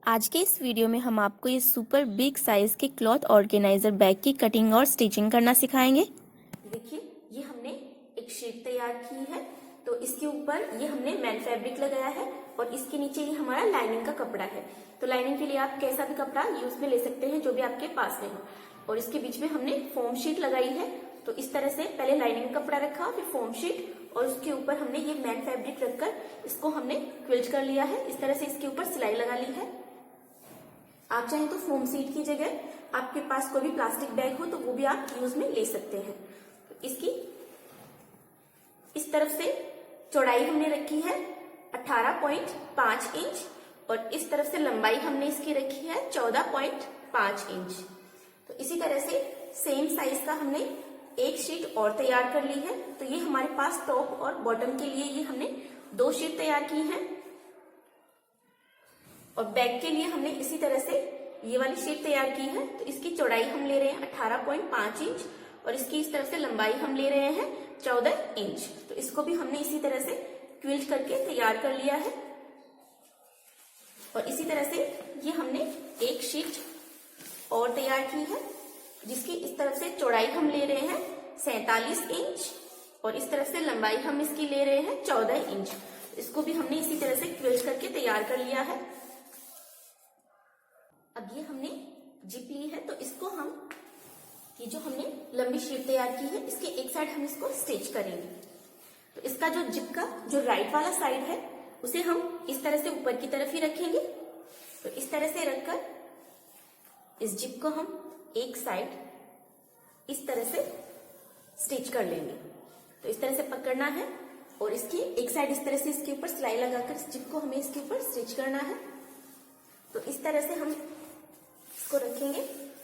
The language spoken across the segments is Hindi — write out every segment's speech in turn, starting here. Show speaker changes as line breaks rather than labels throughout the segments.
आज के इस वीडियो में हम आपको ये सुपर बिग साइज के क्लॉथ ऑर्गेनाइजर बैग की कटिंग और स्टिचिंग करना सिखाएंगे।
देखिए, ये हमने एक शीट तैयार की है। तो इसके ऊपर ये हमने मैन फैब्रिक लगाया है और इसके नीचे ये हमारा लाइनिंग का कपड़ा है। तो लाइनिंग के लिए आप कैसा भी कपड़ा यूज में ले सकते हैं जो भी आपके पास में हो। और इसके बीच में हमने फोम शीट लगाई है। तो इस तरह से पहले लाइनिंग का कपड़ा रखा, फिर फोम शीट और उसके ऊपर हमने ये मैन फैब्रिक रखकर इसको हमने क्विल्ट कर लिया है। इस तरह से इसके ऊपर सिलाई लगा ली है। आप चाहें तो फोम शीट की जगह आपके पास कोई भी प्लास्टिक बैग हो तो वो भी आप यूज में ले सकते हैं। तो इसकी इस तरफ से चौड़ाई हमने रखी है 18.5 इंच और इस तरफ से लंबाई हमने इसकी रखी है 14.5 इंच। तो इसी तरह से सेम साइज का हमने एक शीट और तैयार कर ली है। तो ये हमारे पास टॉप और बॉटम के लिए ये हमने 2 शीट तैयार की है और बैक के लिए हमने इसी तरह से ये वाली शीट तैयार की है। तो इसकी चौड़ाई हम ले रहे हैं 18.5 इंच और इसकी इस तरफ से लंबाई हम ले रहे हैं 14 इंच। तो इसको भी हमने इसी तरह से क्विल्ट करके तैयार कर लिया है। और इसी तरह से ये हमने एक शीट और तैयार की है जिसकी इस तरफ से चौड़ाई हम ले रहे हैं 47 इंच और इस तरफ से लंबाई हम इसकी ले रहे हैं 14 इंच। इसको भी हमने इसी तरह से क्विल्ट करके तैयार कर लिया है। अब ये हमने जिप ली है तो इसको हम ये जो हमने लंबी शीट तैयार की है इसके एक साइड हम इसको स्टिच करेंगे। तो इसका जो जिप का जो राइट वाला साइड है उसे हम इस तरह से ऊपर की तरफ ही रखेंगे। तो इस तरह से रखकर इस जिप को हम एक साइड इस तरह से स्टिच कर लेंगे। तो इस तरह से पकड़ना है और इसकी एक साइड इस तरह से इसके ऊपर सिलाई लगाकर इस जिप को हमें इसके ऊपर स्टिच करना है। तो इस तरह से हम इसको रखेंगे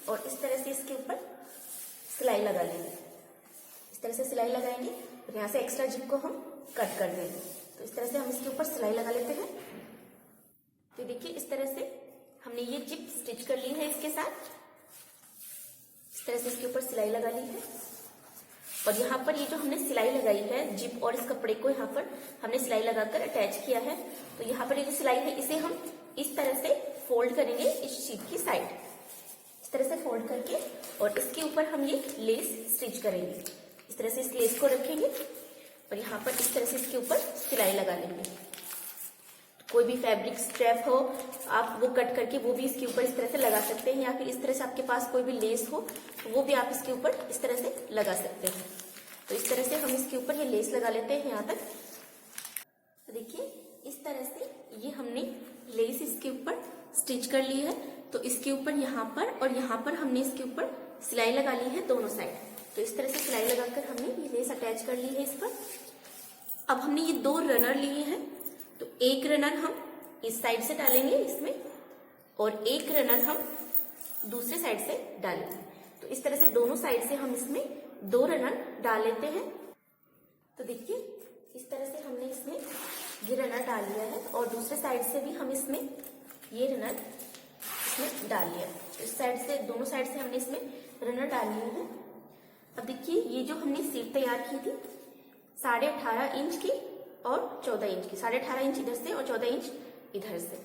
और इस तरह से इसके ऊपर सिलाई लगा लेंगे। इस तरह से सिलाई लगाएंगे और यहाँ से एक्स्ट्रा जिप को हम कट कर देंगे। तो इस तरह से हम इसके ऊपर सिलाई लगा लेते हैं। तो देखिए, इस तरह से हमने ये जिप स्टिच कर ली है इसके साथ। इस तरह से इसके ऊपर सिलाई लगा ली है और यहाँ पर ये जो हमने सिलाई लगाई है जिप और इस कपड़े को यहाँ पर हमने सिलाई लगाकर अटैच किया है। तो यहाँ पर ये जो सिलाई है इसे हम इस तरह से फोल्ड करेंगे इस शीट की साइड, इस तरह से फोल्ड करके और इसके ऊपर हम ये लेस स्टिच करेंगे। इस तरह से इस लेस को रखेंगे और यहाँ पर इस तरह से इसके ऊपर सिलाई लगा लेंगे। कोई भी फैब्रिक स्ट्रैप हो आप वो कट करके वो भी इसके ऊपर इस तरह से लगा सकते हैं, या फिर इस तरह से आपके पास कोई भी लेस हो तो वो भी आप इसके ऊपर इस तरह से लगा सकते हैं। तो इस तरह से हम इसके ऊपर ये लेस लगा लेते हैं यहाँ तक। तो देखिए, इस तरह से ये हमने लेस इसके ऊपर स्टिच कर ली है। तो इसके ऊपर यहाँ पर और यहाँ पर हमने इसके ऊपर सिलाई लगा ली है दोनों साइड। तो इस तरह से सिलाई लगाकर हमने ये लेस अटैच कर ली है इस पर। अब हमने ये 2 रनर लिए हैं तो एक रनर हम इस साइड से डालेंगे इसमें और एक रनर हम दूसरे साइड से डालेंगे। तो इस तरह से दोनों साइड से हम इसमें 2 रनर डाल लेते हैं। तो देखिए, इस तरह से हमने इसमें ये रनर डाल लिया है और दूसरे साइड से भी हम इसमें ये रनर इसमें डाल लिया। तो इस साइड से दोनों साइड से हमने इसमें रनर डाल लिए हैं। अब देखिए, ये जो हमने शीट तैयार की थी 18.5 इंच की और 14 इंच की, 18.5 इंच इधर से और 14 इंच इधर से।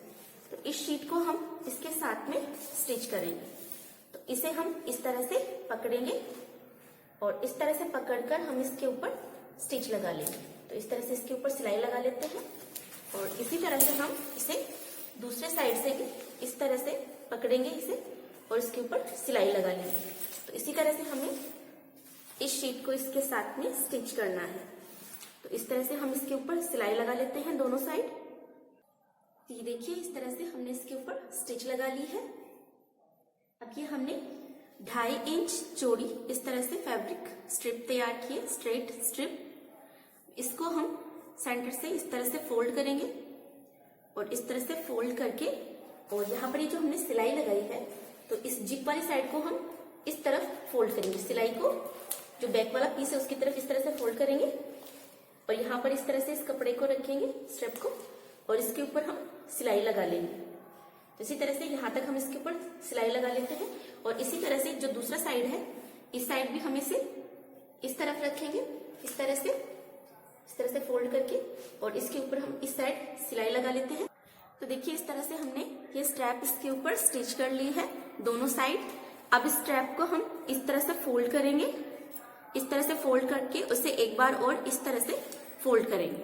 तो इस शीट को हम इसके साथ में स्टिच करेंगे। तो इसे हम इस तरह से पकड़ेंगे और इस तरह से पकड़कर हम इसके ऊपर स्टिच लगा लेंगे। तो इस तरह से इसके ऊपर सिलाई लगा लेते हैं और इसी तरह से हम इसे दूसरे साइड से भी इस तरह से पकड़ेंगे इसे और इसके ऊपर सिलाई लगा लेंगे। तो इसी तरह से हमें इस शीट को इसके साथ में स्टिच करना है। तो इस तरह से हम इसके ऊपर सिलाई लगा लेते हैं दोनों साइड। ये देखिए, इस तरह से हमने इसके ऊपर स्टिच लगा ली है। अब ये हमने 2.5 इंच चौड़ी इस तरह से फैब्रिक स्ट्रिप तैयार की है, स्ट्रेट स्ट्रिप। इसको हम सेंटर से इस तरह से फोल्ड करेंगे और इस तरह से फोल्ड करके और यहाँ पर ये जो हमने सिलाई लगाई है तो इस जिप वाली साइड को हम इस तरफ फोल्ड करेंगे। सिलाई को जो बैक वाला पीस है उसकी तरफ इस तरह से फोल्ड करेंगे और यहाँ पर इस तरह से इस कपड़े को रखेंगे स्ट्रिप को और इसके ऊपर हम सिलाई लगा लेंगे। तो इसी तरह से यहाँ तक हम इसके ऊपर सिलाई लगा लेते हैं और इसी तरह से जो दूसरा साइड है इस साइड भी हम इसे इस तरफ रखेंगे, इस तरह से फोल्ड करके और इसके ऊपर हम इस साइड सिलाई लगा लेते हैं। तो देखिए इस तरह से हमने ये स्ट्रैप इसके ऊपर स्टिच कर ली है दोनों साइड। अब इस स्ट्रैप को हम इस तरह से फोल्ड करेंगे, इस तरह से फोल्ड करके उसे एक बार और इस तरह से फोल्ड करेंगे,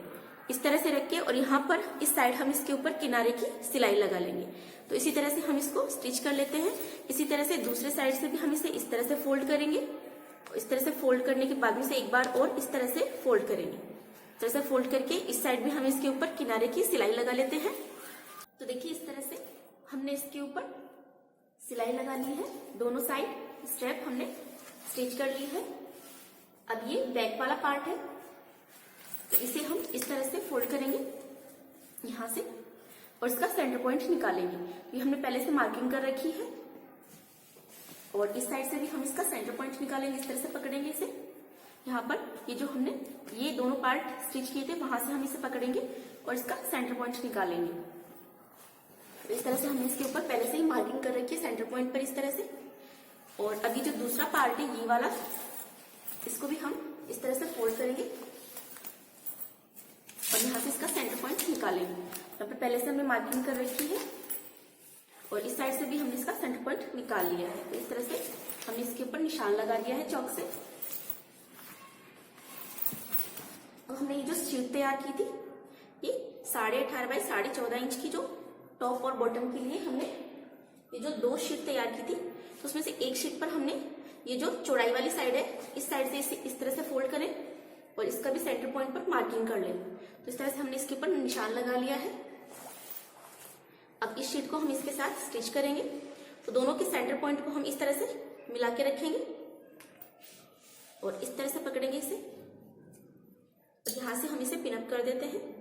इस तरह से रख के, और यहाँ पर इस साइड हम इसके ऊपर किनारे की सिलाई लगा लेंगे। तो इसी तरह से हम इसको स्टिच कर लेते हैं। इसी तरह से दूसरे साइड से भी हम इसे इस तरह से फोल्ड करेंगे, इस तरह से फोल्ड करने के बाद में इसे एक बार और इस तरह से फोल्ड करेंगे। इस तरह से फोल्ड करके इस साइड भी हम इसके ऊपर किनारे की सिलाई लगा लेते हैं। तो देखिए इस तरह से हमने इसके ऊपर सिलाई लगा ली है, दोनों साइड स्ट्रैप हमने स्टिच कर ली है। अब ये बैक वाला पार्ट है, तो इसे हम इस तरह से फोल्ड करेंगे यहां से, और इसका सेंटर पॉइंट निकालेंगे। ये हमने पहले से मार्किंग कर रखी है, और इस साइड से भी हम इसका सेंटर पॉइंट निकालेंगे। इस तरह से पकड़ेंगे इसे, यहाँ पर ये जो हमने ये दोनों पार्ट स्टिच किए थे वहां से हम इसे पकड़ेंगे और इसका सेंटर पॉइंट निकालेंगे। तो इस तरह से हमने इसके ऊपर पहले से ही मार्किंग कर रखी है सेंटर पॉइंट पर इस तरह से। और अभी जो दूसरा पार्ट है ये वाला, इसको भी हम इस तरह से फोल्ड करेंगे और यहाँ से इसका सेंटर पॉइंट निकालेंगे। यहाँ पर पहले से हमने मार्किंग कर रखी है, और इस साइड से भी हमने इसका सेंटर पॉइंट निकाल लिया है। तो इस तरह से हमने इसके ऊपर निशान लगा दिया है चौक से। और हमने ये जो शीट तैयार की थी, ये 18.5 बाई 14.5 इंच की जो टॉप और बॉटम के लिए हमने ये जो 2 शीट तैयार की थी, तो उसमें से एक शीट पर हमने ये जो चौड़ाई वाली साइड है इस साइड से इसे इस तरह से फोल्ड करें और इसका भी सेंटर पॉइंट पर मार्किंग कर लें। तो इस तरह से हमने इसके ऊपर निशान लगा लिया है। अब इस शीट को हम इसके साथ स्टिच करेंगे। तो दोनों के सेंटर पॉइंट को हम इस तरह से मिला के रखेंगे और इस तरह से पकड़ेंगे इसे, और यहां से हम इसे पिन अप कर देते हैं।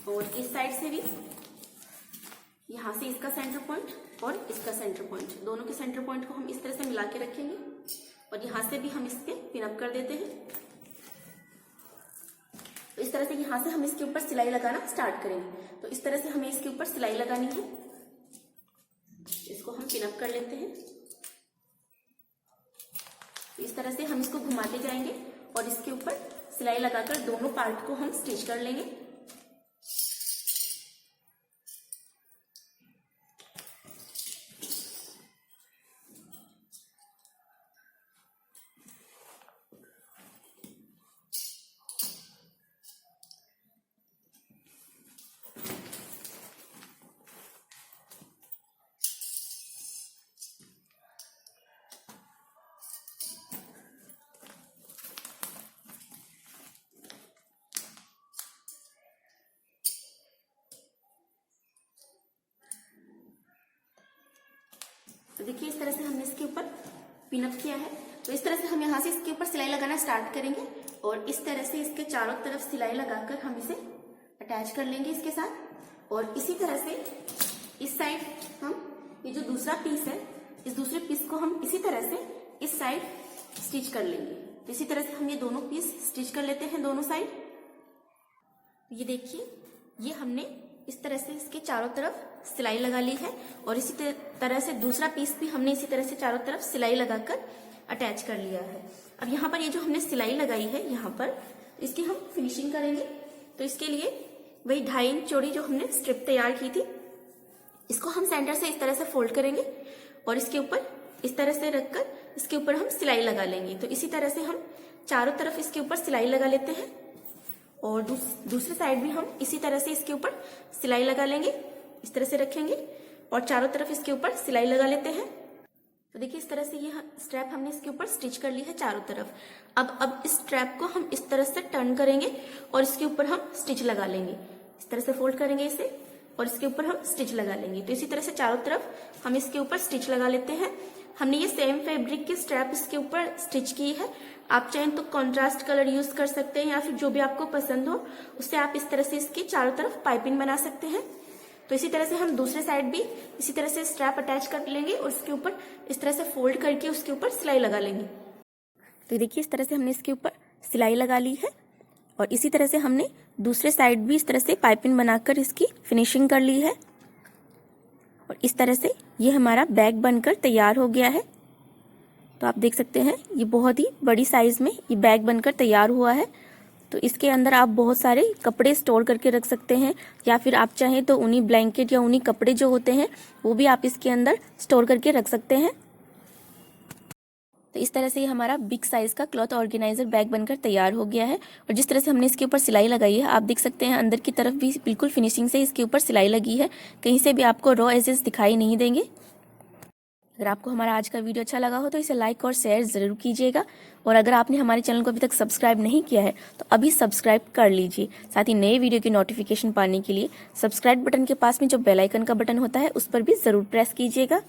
और इस साइड से भी यहां से इसका सेंटर पॉइंट और इसका सेंटर पॉइंट, दोनों के सेंटर पॉइंट को हम इस तरह से मिला के रखेंगे, और यहां से भी हम इसके पिन अप कर देते हैं। तो इस तरह से यहां से हम इसके ऊपर सिलाई लगाना स्टार्ट करेंगे। तो इस तरह से हमें इसके ऊपर सिलाई लगानी है, इसको हम पिन अप कर लेते हैं। तो इस तरह से हम इसको घुमाते जाएंगे और इसके ऊपर सिलाई लगाकर दोनों पार्ट को हम स्टिच कर लेंगे। तो देखिए इस तरह से हमने इसके ऊपर पिन अप किया है। तो इस तरह से हम यहाँ से इसके ऊपर सिलाई लगाना स्टार्ट करेंगे, और इस तरह से इसके चारों तरफ सिलाई लगाकर हम इसे अटैच कर लेंगे इसके साथ। और इसी तरह से इस साइड हम ये जो दूसरा पीस है, इस दूसरे पीस को हम इसी तरह से इस साइड स्टिच कर लेंगे। तो इसी तरह से हम ये दोनों पीस स्टिच कर लेते हैं दोनों साइड। ये देखिए, ये हमने इस तरह से इसके चारों तरफ सिलाई लगा ली है, और इसी तरह से दूसरा पीस भी हमने इसी तरह से चारों तरफ सिलाई लगाकर अटैच कर लिया है। अब यहाँ पर ये जो हमने सिलाई लगाई है यहाँ पर, इसकी हम फिनिशिंग करेंगे। तो इसके लिए वही 2.5 इंच चौड़ी जो हमने स्ट्रिप तैयार की थी, इसको हम सेंटर से इस तरह से फोल्ड करेंगे और इसके ऊपर इस तरह से रखकर इसके ऊपर हम सिलाई लगा लेंगे। तो इसी तरह से हम चारों तरफ इसके ऊपर सिलाई लगा लेते हैं, और दूसरे साइड भी हम इसी तरह से इसके ऊपर सिलाई लगा लेंगे, इस तरह से रखेंगे और चारों तरफ इसके ऊपर सिलाई लगा लेते हैं। तो देखिए इस तरह से ये स्ट्रैप हमने इसके ऊपर स्टिच कर ली है चारों तरफ। अब इस स्ट्रैप को हम इस तरह से टर्न करेंगे और इसके ऊपर हम स्टिच लगा लेंगे। इस तरह से फोल्ड करेंगे इसे और इसके ऊपर हम स्टिच लगा लेंगे। तो इसी तरह से चारों तरफ हम इसके ऊपर स्टिच लगा लेते हैं। हमने ये सेम फैब्रिक की स्ट्रैप इसके ऊपर स्टिच की है। आप चाहें तो कॉन्ट्रास्ट कलर यूज कर सकते हैं, या फिर जो भी आपको पसंद हो उससे आप इस तरह से इसकी चारों तरफ पाइपिंग बना सकते हैं। तो इसी तरह से हम दूसरे साइड भी इसी तरह से स्ट्रैप अटैच कर लेंगे और इसके ऊपर इस तरह से फोल्ड करके उसके ऊपर सिलाई लगा लेंगे। तो देखिए इस तरह से हमने इसके ऊपर सिलाई लगा ली है, और इसी तरह से हमने दूसरे साइड भी इस तरह से पाइपिंग बनाकर इसकी फिनिशिंग कर ली है। और इस तरह से ये हमारा बैग बनकर तैयार हो गया है। तो आप देख सकते हैं ये बहुत ही बड़ी साइज में ये बैग बनकर तैयार हुआ है।
तो इसके अंदर आप बहुत सारे कपड़े स्टोर करके रख सकते हैं, या फिर आप चाहें तो ऊनी ब्लैंकेट या ऊनी कपड़े जो होते हैं वो भी आप इसके अंदर स्टोर करके रख सकते हैं। तो इस तरह से ये हमारा बिग साइज का क्लॉथ ऑर्गेनाइजर बैग बनकर तैयार हो गया है। और जिस तरह से हमने इसके ऊपर सिलाई लगाई है, आप देख सकते हैं अंदर की तरफ भी बिल्कुल फिनिशिंग से इसके ऊपर सिलाई लगी है, कहीं से भी आपको रॉ एजेस दिखाई नहीं देंगे। अगर आपको हमारा आज का वीडियो अच्छा लगा हो तो इसे लाइक और शेयर ज़रूर कीजिएगा। और अगर आपने हमारे चैनल को अभी तक सब्सक्राइब नहीं किया है तो अभी सब्सक्राइब कर लीजिए। साथ ही नए वीडियो की नोटिफिकेशन पाने के लिए सब्सक्राइब बटन के पास में जो बेल आइकन का बटन होता है उस पर भी ज़रूर प्रेस कीजिएगा।